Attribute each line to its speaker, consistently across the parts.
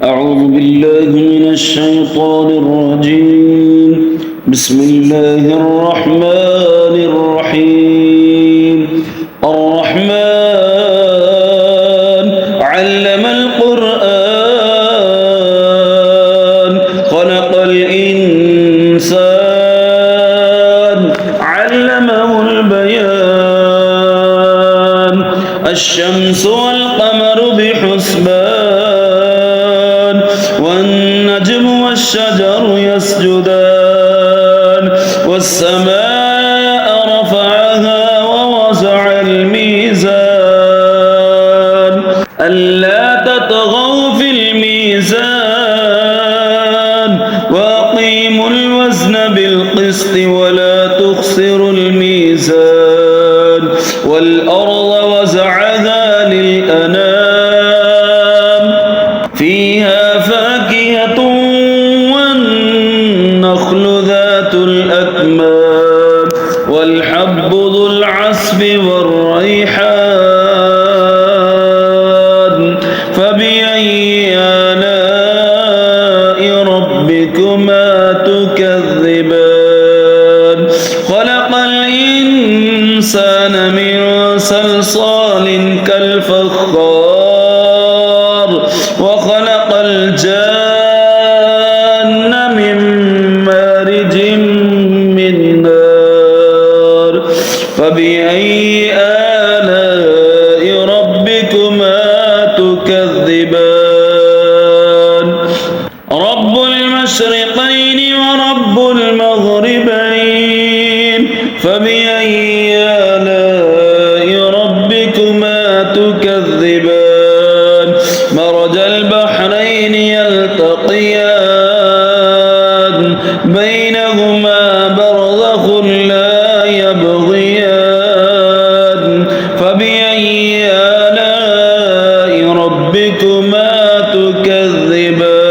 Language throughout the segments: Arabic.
Speaker 1: أعوذ بالله من الشيطان الرجيم بسم الله الرحمن الرحيم الرحمن علم القرآن خلق الإنسان علمه البيان الشمس والقمر بحسبان والنجم والشجر يسجدان والسماء رفعها ووضع الميزان ألا تطغوا في الميزان وأقيموا الوزن بالقسط ولا تخسروا الميزان والأرض وزعها للأنام فيها فاكهة والنخل ذات الأكمام والحب ذو العصف والريحان فبأي آلاء ربكما تكذبان خلق الإنسان من صلصال كالفخار وخلق الجان من مارج من نار فبأي آلاء ربكما تكذبان رب المشرقين ورب المغربين فبأي آلاء ربكما تكذبان مرج البحرين يلتقيان بينهما برزخ لا يبغيان فبأي آلاء ربكما تكذبان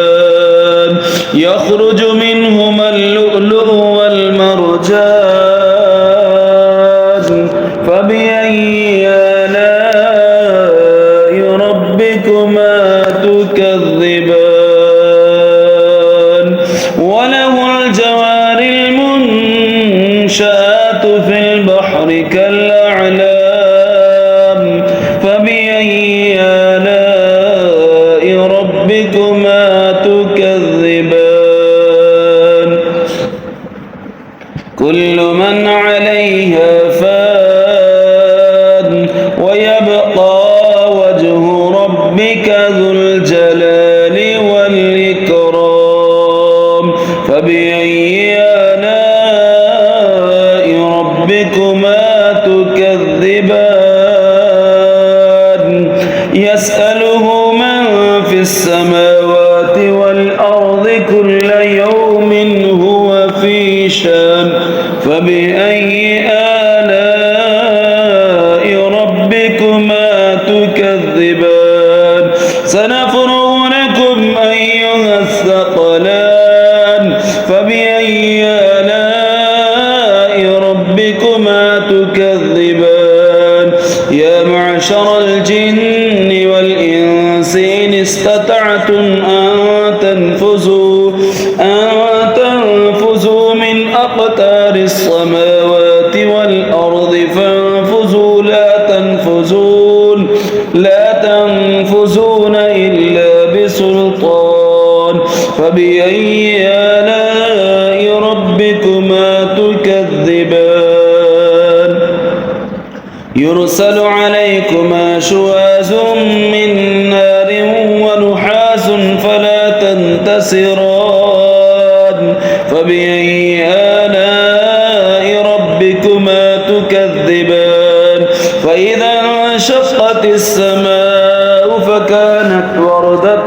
Speaker 1: يخرج منهما اللؤلؤ والمرجان فبأي آلاء ربكما تكذبان وله الجوار المنشآت في البحر كالأعلام فبأي آلاء ربكما تكذبان كل من عليها فان ويبقى وجه ربك ذو الجلال والإكرام فبأي آلاء ربكما تكذبان يسأله من في السماوات والأرض كل يوم هو في شان فبأي آلاء ربكما تكذبان سنفرغ لكم أيها الثقلان فبأي آلاء ربكما تكذبان يا معشر الجن والإنس إن استطعتم أن تنفذوا من أقطار السماوات والأرض فانفذوا لا تنفذون إلا بسلطان فبأي آلاء ربكما تكذبان يرسل عليكما شواظ من نار ونحاس فلا تنتصران فبأي آلاء ربكما تكذبان فإذا انشقت السماء فكانت وردة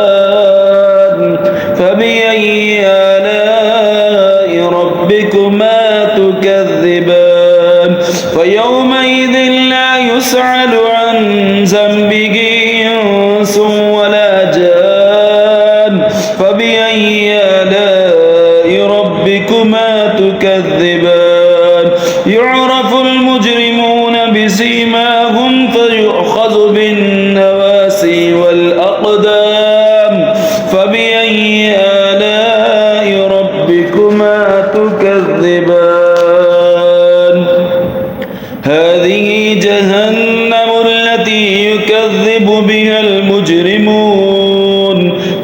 Speaker 1: كالدهان فبأي آلاء ربكما تكذبان فيومئذ لا يسأل عن ذنبه إنس ولا جان فبأي آلاء ربكما تكذبان يعرف المجرمون بسيماهم فيؤخذ بالنواصي والأقدام هذه جهنم التي يكذب بها المجرمون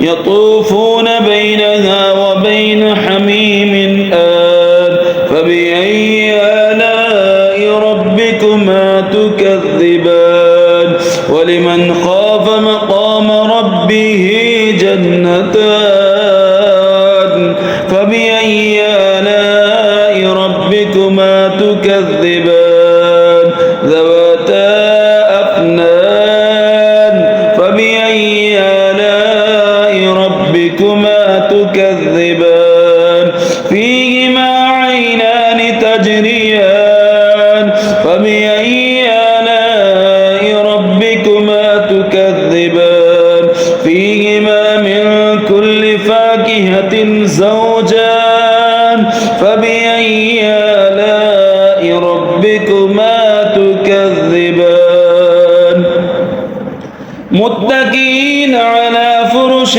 Speaker 1: يطوفون بينها وبين حميم آن فبأي آلاء ربكما تكذبان ولمن خاف مقام ربه جنتان فبأي آلاء ربكما تكذبان ذواتا أفنان فبأي آلاء ربكما تكذبان فيهما عينان تجريان فبأي آلاء ربكما تكذبان فيهما من كل فاكهة زوجان فبأي آلاء ربكما تكذبان متكئين على فرش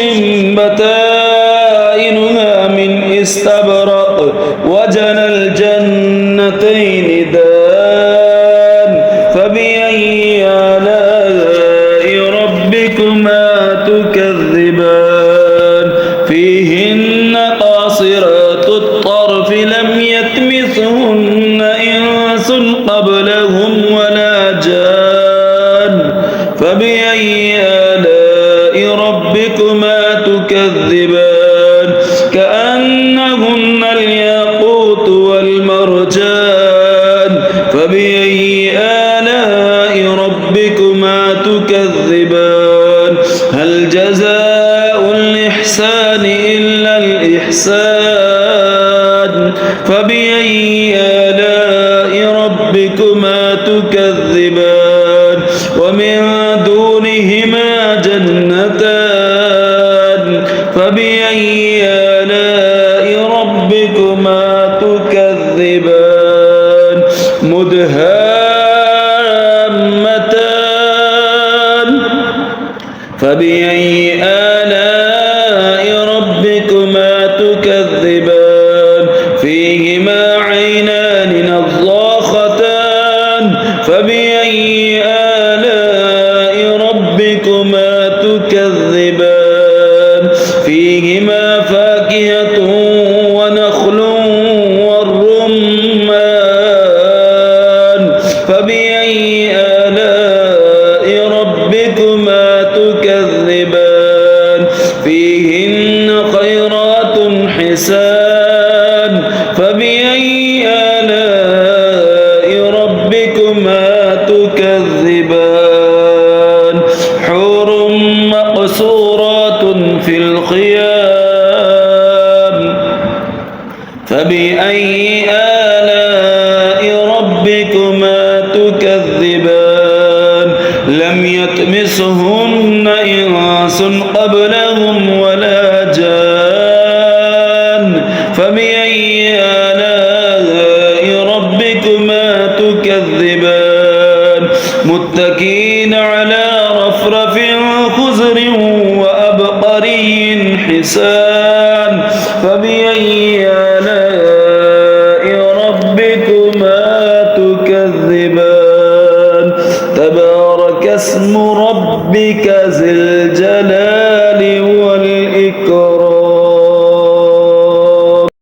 Speaker 1: بطائنها من استبرق وجنى الجنتين دان فبأي آلاء ربكما تكذبان فيهن قاصرات الطرف لم يطمثهن إنس قبلهم ولا جان فبأي آلاء ربكما تكذبان كأنهن الياقوت والمرجان فبأي آلاء ربكما تكذبان هل جزاء الإحسان إلا الإحسان فبأي آلاء ربكما تكذبان ومن دونهما جنتان فبأي آلاء ربكما تكذبان مدهامتان فبأي آلاء ربكما تكذبان فيهما عينان نضاختان فبأي آلاء ربكما تكذبان فيهما فاكهة ونخل والرمان فبأي آلاء ربكما تكذبان فيهن خيرات حسان فبأي آلاء ربكما تكذبان حور مقصورات في الخيام فبأي آلاء ربكما تكذبان لم يطمثهن إنس قبلهم ولا جان فبأي آلاء ربكما تكذبان متكئين على رفرف خضر وأبقري حسان فبأي آلاء ربكما تكذبان تبارك اسم ربك ذي الجلال